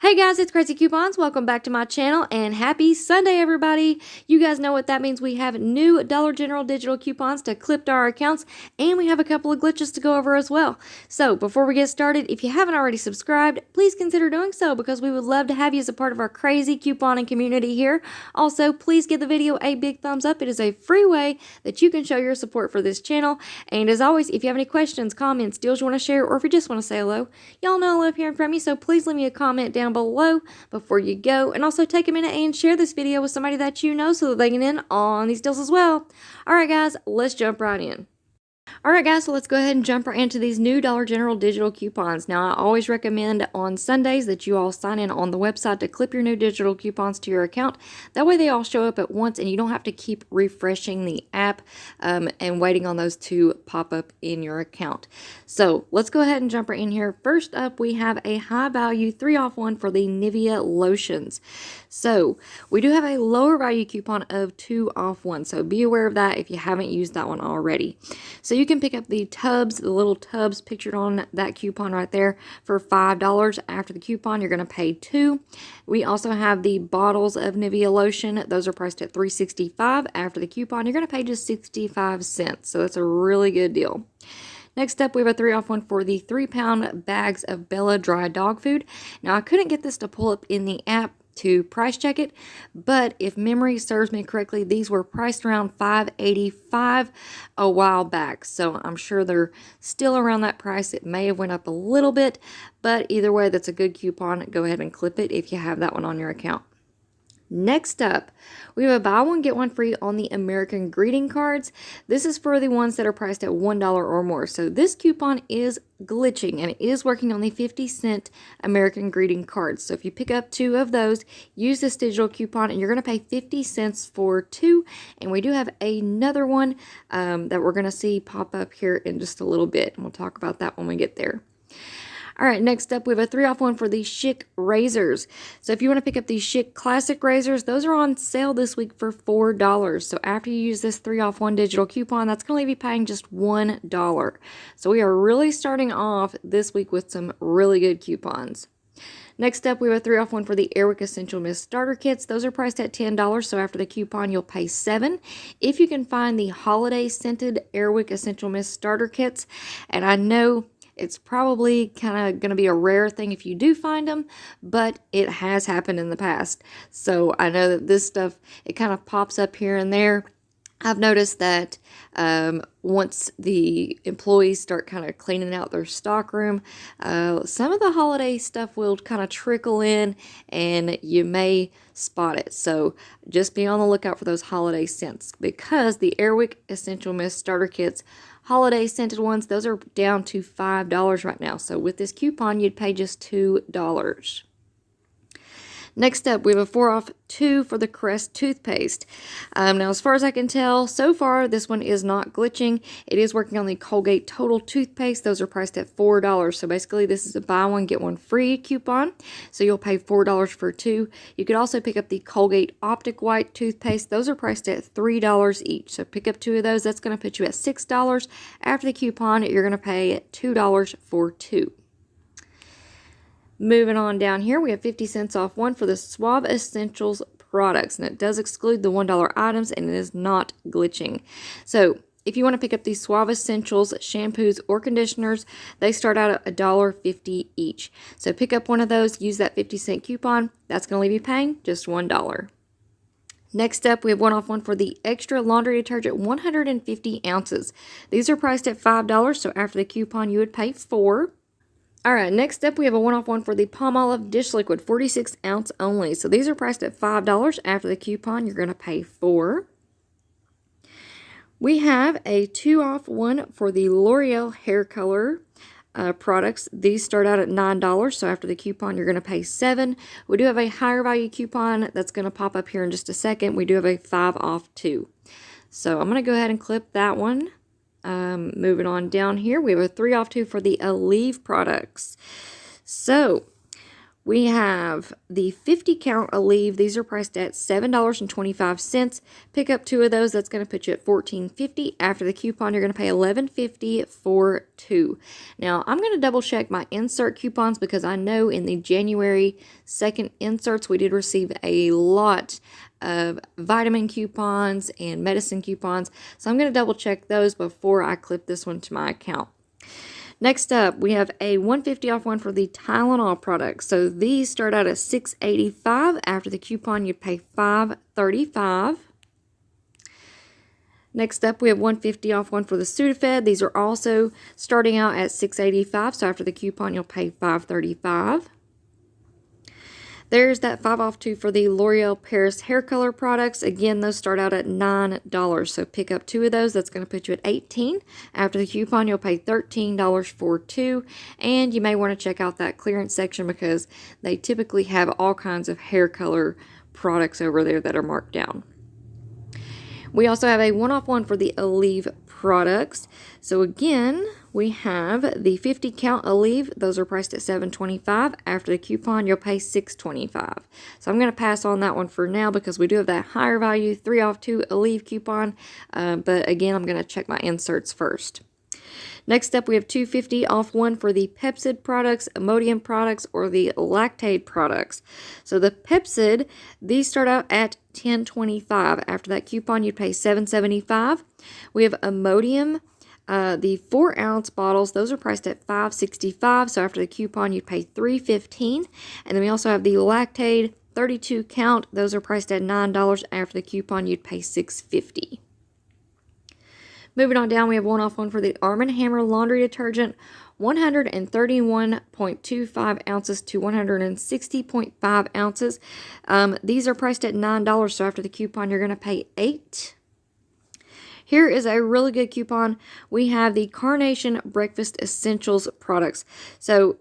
Hey guys, it's Crazy Coupons. Welcome back to my channel and happy Sunday, everybody. You guys know what that means. We have new Dollar General digital coupons to clip to our accounts, and we have a couple of glitches to go over as well. So before we get started, if you haven't already subscribed, please consider doing so because we would love to have you as a part of our crazy couponing community here. Also, please give the video a big thumbs up. It is a free way that you can show your support for this channel. And as always, if you have any questions, comments, deals you want to share, or if you just want to say hello, y'all know I love hearing from you, so please leave me a comment down below before you go, and also take a minute and share this video with somebody that you know so that they can in on these deals as well. Alright guys, let's jump right in. Alright guys, so let's go ahead and jump right into these new Dollar General digital coupons. Now I always recommend on Sundays that you all sign in on the website to clip your new digital coupons to your account. That way they all show up at once and you don't have to keep refreshing the app and waiting on those to pop up in your account. So let's go ahead and jump right in here. First up, we have a high value 3-off-1 for the Nivea Lotions. So we do have a lower value coupon of 2-off-1. So be aware of that if you haven't used that one already. So you can pick up the tubs, the little tubs pictured on that coupon right there for $5. After the coupon, you're going to pay $2. We also have the bottles of Nivea lotion. Those are priced at $3.65. After the coupon, you're going to pay just 65 cents. So that's a really good deal. Next up, we have a 3-off-1 for the 3-pound bags of Bella dry dog food. Now, I couldn't get this to pull up in the app to price check it, but if memory serves me correctly, these were priced around $5.85 a while back, so I'm sure they're still around that price. It may have went up a little bit, but either way, that's a good coupon. Go ahead and clip it if you have that one on your account. Next up, we have a buy one get one free on the American greeting cards. This is for the ones that are priced at $1 or more. So this coupon is glitching and it is working on the 50-cent American greeting cards. So if you pick up 2 of those, use this digital coupon and you're going to pay 50 cents for 2. And we do have another one that we're going to see pop up here in just a little bit. And we'll talk about that when we get there. Alright, next up we have a 3-off-1 for the Schick razors. So if you want to pick up these Schick classic razors, those are on sale this week for $4. So after you use this 3-off-1 digital coupon, that's going to leave you paying just $1. So we are really starting off this week with some really good coupons. Next up, we have a 3-off-1 for the Airwick Essential Mist Starter Kits. Those are priced at $10, so after the coupon, you'll pay $7. If you can find the holiday scented Airwick Essential Mist Starter Kits, and I know it's probably kind of going to be a rare thing if you do find them, but it has happened in the past. So I know that this stuff, it kind of pops up here and there. I've noticed that once the employees start kind of cleaning out their stock room, some of the holiday stuff will kind of trickle in and you may spot it. So just be on the lookout for those holiday scents because the Airwick Essential Mist Starter Kits, holiday scented ones, those are down to $5 right now. So with this coupon, you'd pay just $2. Next up, we have a 4-off-2 for the Crest Toothpaste. Now, as far as I can tell, so far, this one is not glitching. It is working on the Colgate Total Toothpaste. Those are priced at $4. So basically, this is a buy one, get one free coupon. So you'll pay $4 for 2. You could also pick up the Colgate Optic White Toothpaste. Those are priced at $3 each. So pick up 2 of those. That's going to put you at $6. After the coupon, you're going to pay $2 for 2. Moving on down here, we have 50 cents off one for the Suave Essentials products, and it does exclude the $1 items, and it is not glitching. So if you want to pick up these Suave Essentials shampoos or conditioners, they start out at $1.50 each. So pick up one of those, use that 50-cent coupon. That's going to leave you paying just $1. Next up, we have 1-off-1 for the Extra Laundry Detergent 150 ounces. These are priced at $5, so after the coupon, you would pay $4. Alright, next up we have a 1-off-1 for the Palmolive Dish Liquid, 46 ounce only. So these are priced at $5. After the coupon, you're going to pay $4. We have a 2-off-1 for the L'Oreal Hair Color products. These start out at $9. So after the coupon, you're going to pay $7. We do have a higher value coupon that's going to pop up here in just a second. We do have a 5-off-2. So I'm going to go ahead and clip that one. Moving on down here, we have a 3-off-2 for the Aleve products. So We have the 50 count Aleve. These are priced at $7.25. Pick up 2 of those. That's going to put you at $14.50. After the coupon, you're going to pay $11.50 for 2. Now, I'm going to double check my insert coupons because I know in the January 2nd inserts, we did receive a lot of vitamin coupons and medicine coupons. So I'm going to double check those before I clip this one to my account. Next up, we have a $150 off one for the Tylenol products. So these start out at $6.85. After the coupon, you pay $5.35. Next up, we have $150 off one for the Sudafed. These are also starting out at $6.85. So after the coupon, you'll pay $5.35. There's that 5 off 2 for the L'Oreal Paris hair color products. Again, those start out at $9. So pick up 2 of those. That's going to put you at $18. After the coupon, you'll pay $13 for 2. And you may want to check out that clearance section because they typically have all kinds of hair color products over there that are marked down. We also have a 1 off 1 for the Aleve products. So again, we have the 50 count Aleve. Those are priced at $7.25. After the coupon, you'll pay $6.25. So I'm going to pass on that one for now because we do have that higher value 3 off 2 Aleve coupon. But again, I'm going to check my inserts first. Next up, we have $2.50 off 1 for the Pepcid products, Imodium products, or the Lactaid products. So the Pepcid, these start out at $10.25. After that coupon, you'd pay $7.75. We have Imodium, the 4-ounce bottles. Those are priced at $5.65. So after the coupon, you'd pay $3.15. And then we also have the Lactaid 32 count. Those are priced at $9. After the coupon, you'd pay $6.50. Moving on down, we have 1 off 1 for the Arm & Hammer laundry detergent, 131.25 ounces to 160.5 ounces. These are priced at $9, so after the coupon, you're going to pay $8. Here is a really good coupon. We have the Carnation Breakfast Essentials products. So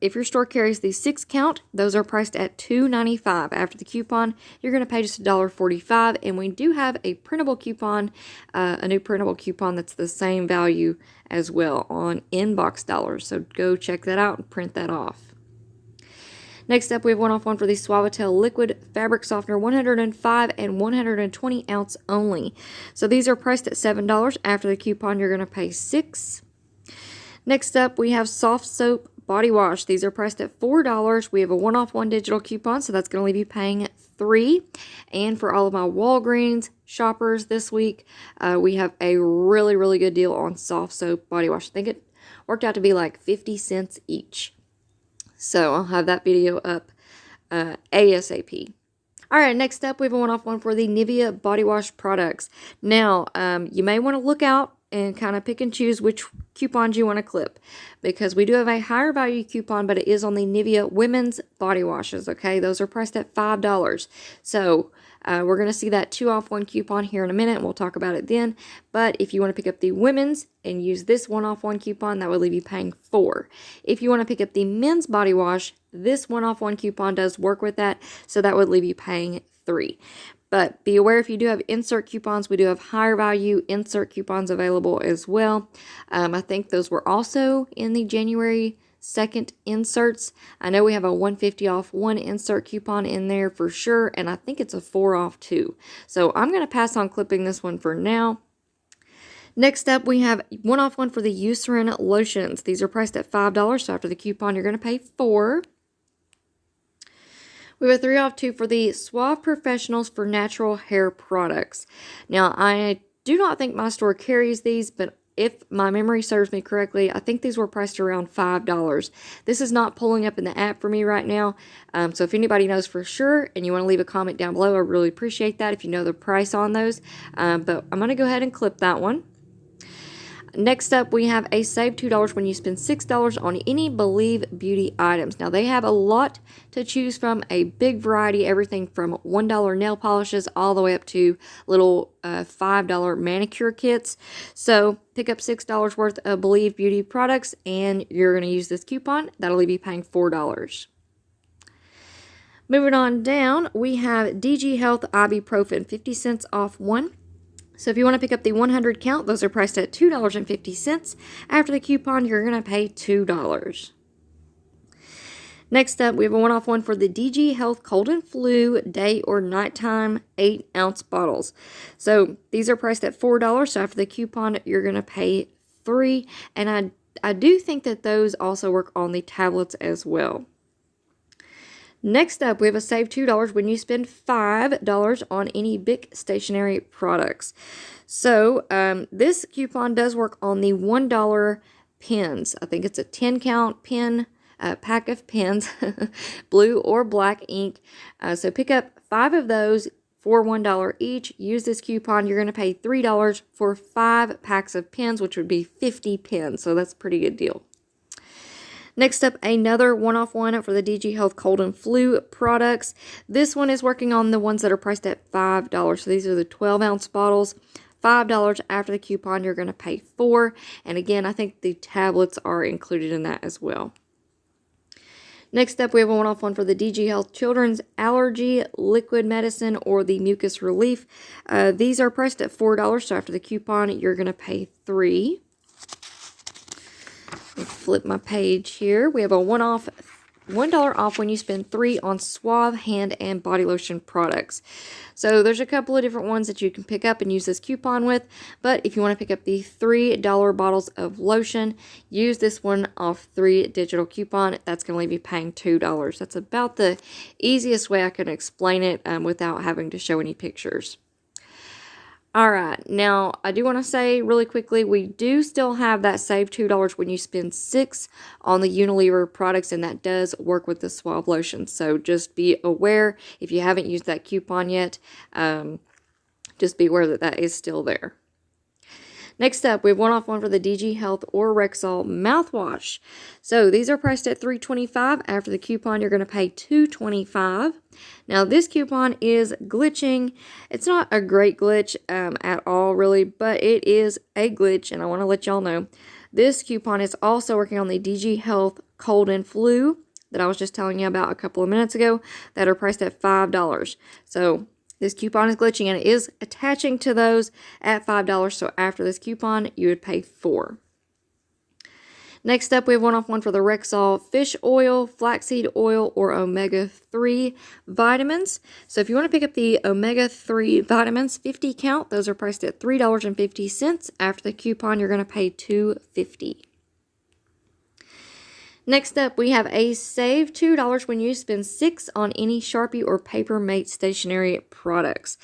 if your store carries the 6 count, those are priced at $2.95. After the coupon, you're going to pay just $1.45. And we do have a printable coupon, a new printable coupon that's the same value as well on inbox dollars. So go check that out and print that off. Next up, we have 1 off 1 for the Suavitel Liquid Fabric Softener, 105 and 120 ounce only. So these are priced at $7. After the coupon, you're going to pay $6. Next up, we have Soft Soap Body Wash. These are priced at $4. We have a 1 off 1 digital coupon, so that's going to leave you paying $3. And for all of my Walgreens shoppers this week, we have a really, really good deal on Soft Soap Body Wash. I think it worked out to be like 50 cents each. So I'll have that video up ASAP. All right, next up, we have a 1 off 1 for the Nivea body wash products. Now, you may want to look out and kind of pick and choose which coupons you want to clip because we do have a higher value coupon, but it is on the Nivea women's body washes, okay? Those are priced at $5. So we're going to see that 2 off 1 coupon here in a minute. We'll talk about it then. But if you want to pick up the women's and use this 1 off 1 coupon, that would leave you paying $4. If you want to pick up the men's body wash, this 1 off 1 coupon does work with that. So that would leave you paying $3. But be aware if you do have insert coupons, we do have higher value insert coupons available as well. I think those were also in the January 2nd inserts. I know we have a $150 off 1 insert coupon in there for sure, and I think it's a 4 off 2. So I'm going to pass on clipping this one for now. Next up, we have 1 off 1 for the Eucerin lotions. These are priced at $5, so after the coupon, you're going to pay $4. We have a 3 off 2 for the Suave Professionals for natural hair products. Now, I do not think my store carries these, but if my memory serves me correctly, I think these were priced around $5. This is not pulling up in the app for me right now. So if anybody knows for sure and you want to leave a comment down below, I really appreciate that if you know the price on those. But I'm going to go ahead and clip that one. Next up, we have a save $2 when you spend $6 on any Believe Beauty items. Now, they have a lot to choose from, a big variety, everything from $1 nail polishes all the way up to little $5 manicure kits. So, pick up $6 worth of Believe Beauty products, and you're going to use this coupon. That'll leave you paying $4. Moving on down, we have DG Health Ibuprofen, 50 cents off 1. So if you want to pick up the 100 count, those are priced at $2.50. After the coupon, you're going to pay $2. Next up, we have a one-off one for the DG Health Cold and Flu Day or Nighttime 8-ounce bottles. So these are priced at $4. So after the coupon, you're going to pay $3. And I do think that those also work on the tablets as well. Next up, we have a save $2 when you spend $5 on any Bic stationery products. So this coupon does work on the $1 pens. I think it's a 10-count pen pack of pens, blue or black ink. So pick up 5 of those for $1 each. Use this coupon. You're going to pay $3 for 5 packs of pens, which would be 50 pens. So that's a pretty good deal. Next up, another one-off one for the DG Health Cold and Flu products. This one is working on the ones that are priced at $5. So these are the 12-ounce bottles. $5 after the coupon, you're going to pay $4. And again, I think the tablets are included in that as well. Next up, we have a one-off one for the DG Health Children's Allergy Liquid Medicine or the Mucus Relief. These are priced at $4, so after the coupon, you're going to pay $3. Let me flip my page here. We have a $1 off when you spend $3 on Suave hand and body lotion products. So there's a couple of different ones that you can pick up and use this coupon with, but if you want to pick up the $3 bottles of lotion, use this one off 3 digital coupon. That's going to leave you paying $2. That's about the easiest way I can explain it without having to show any pictures. All right, now I do want to say really quickly, we do still have that save $2 when you spend $6 on the Unilever products, and that does work with the Suave lotion. So just be aware if you haven't used that coupon yet, just be aware that that is still there. Next up, we have one-off one for the DG Health or Rexall mouthwash. So these are priced at $3.25. After the coupon, you're going to pay $2.25. Now, this coupon is glitching. It's not a great glitch at all, really, but it is a glitch, and I want to let y'all know. This coupon is also working on the DG Health Cold and Flu that I was just telling you about a couple of minutes ago that are priced at $5. So this coupon is glitching, and it is attaching to those at $5. So after this coupon, you would pay $4. Next up, we have one-off one for the Rexall fish oil, flaxseed oil, or omega-3 vitamins. So if you want to pick up the omega-3 vitamins, 50 count, those are priced at $3.50. After the coupon, you're going to pay $2.50. Next up, we have a save $2 when you spend $6 on any Sharpie or Papermate stationery products.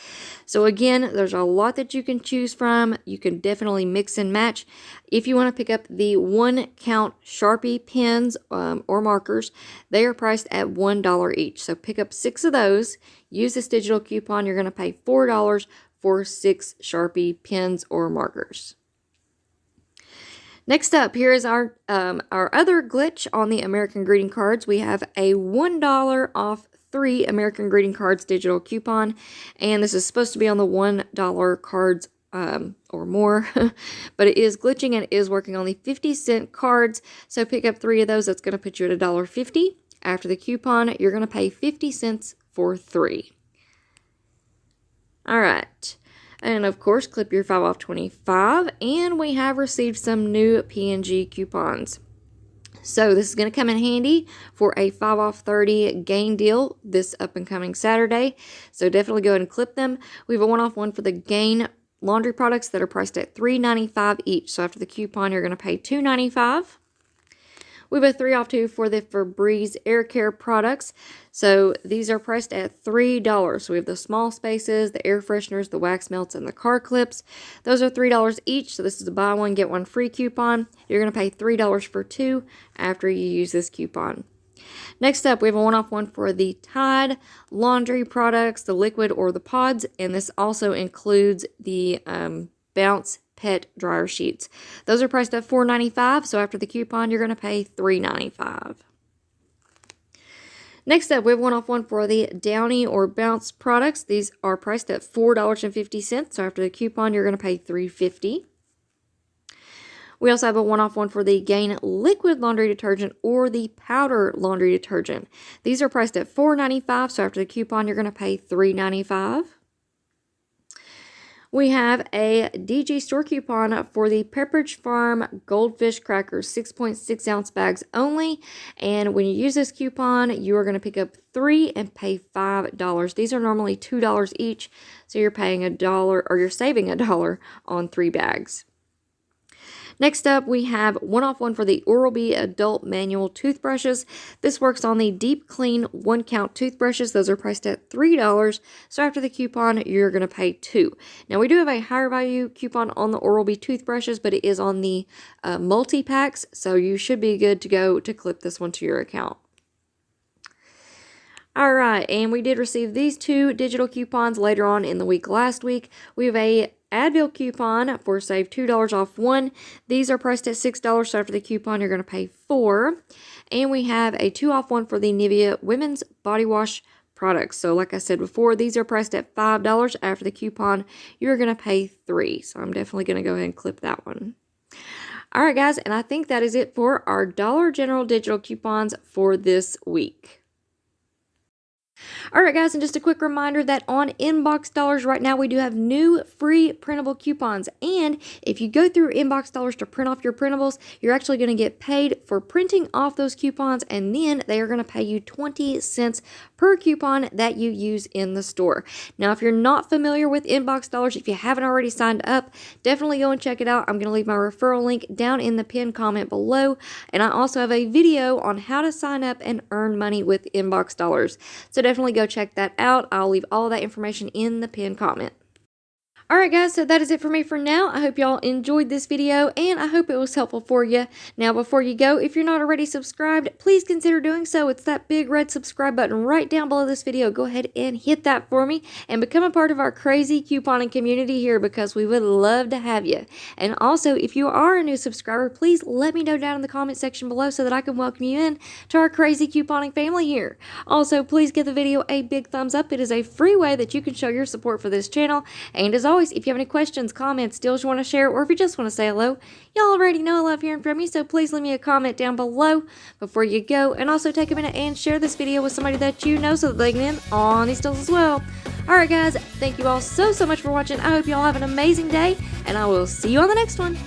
So again, there's a lot that you can choose from. You can definitely mix and match. If you want to pick up the 1-count Sharpie pens or markers, they are priced at $1 each. So pick up 6 of those. Use this digital coupon. You're going to pay $4 for 6 Sharpie pens or markers. Next up, here is our other glitch on the American greeting cards. We have a $1 off 3 American greeting cards digital coupon, and this is supposed to be on the $1 cards or more, but it is glitching and it is working on the 50-cent cards. So pick up 3 of those. That's going to put you at $1.50. After the coupon, you're going to pay 50 cents for 3. All right. And of course, clip your 5 off 25, and we have received some new P&G coupons. So this is going to come in handy for a 5 off 30 gain deal this up and coming Saturday. So definitely go ahead and clip them. We have a one-off one for the Gain laundry products that are priced at $3.95 each. So after the coupon, you're going to pay $2.95. We have a 3 off 2 for the Febreze Air Care products. So these are priced at $3. So we have the small spaces, the air fresheners, the wax melts, and the car clips. Those are $3 each. So this is a buy one, get one free coupon. You're going to pay $3 for 2 after you use this coupon. Next up, we have a one-off one for the Tide laundry products, the liquid or the pods. And this also includes the Bounce Pet dryer sheets. Those are priced at $4.95, so after the coupon, you're going to pay $3.95. Next up, we have one-off one for the Downy or Bounce products. These are priced at $4.50, so after the coupon, you're going to pay $3.50. We also have a one-off one for the Gain liquid laundry detergent or the powder laundry detergent. These are priced at $4.95, so after the coupon, you're going to pay $3.95. We have a DG store coupon for the Pepperidge Farm Goldfish Crackers, 6.6 ounce bags only. And when you use this coupon, you are going to pick up 3 and pay $5. These are normally $2 each, so you're paying $1 or you're saving $1 on 3 bags. Next up, we have 1-off-1 for the Oral-B Adult Manual Toothbrushes. This works on the Deep Clean 1-count toothbrushes. Those are priced at $3. So after the coupon, you're going to pay $2. Now, we do have a higher value coupon on the Oral-B toothbrushes, but it is on the multi-packs. So you should be good to go to clip this one to your account. Alright, and we did receive these 2 digital coupons later on in the week last week. We have a Advil coupon for save $2 off 1. These are priced at $6, so after the coupon you're going to pay $4. And we have a 2-off-1 for the Nivea Women's Body Wash products. So like I said before, these are priced at $5. After the coupon, you're going to pay $3. So I'm definitely going to go ahead and clip that one. Alright guys, and I think that is it for our Dollar General digital coupons for this week. Alright guys, and just a quick reminder that on Inbox Dollars right now we do have new free printable coupons, and if you go through Inbox Dollars to print off your printables, you're actually going to get paid for printing off those coupons, and then they are going to pay you 20 cents per coupon that you use in the store. Now if you're not familiar with Inbox Dollars, if you haven't already signed up, definitely go and check it out. I'm going to leave my referral link down in the pinned comment below, and I also have a video on how to sign up and earn money with Inbox Dollars. So definitely go check that out. I'll leave all that information in the pinned comment. Alright guys, so that is it for me for now. I hope y'all enjoyed this video and I hope it was helpful for you. Now before you go, if you're not already subscribed, please consider doing so. It's that big red subscribe button right down below this video. Go ahead and hit that for me and become a part of our crazy couponing community here because we would love to have you. And also, if you are a new subscriber, please let me know down in the comment section below so that I can welcome you in to our crazy couponing family here. Also, please give the video a big thumbs up. It is a free way that you can show your support for this channel. And as always, if you have any questions, comments, deals you want to share, or if you just want to say hello, y'all already know I love hearing from you, so please leave me a comment down below before you go. And also take a minute and share this video with somebody that you know so that they can in on these deals as well. Alright guys, thank you all so much for watching. I hope you all have an amazing day, and I will see you on the next one.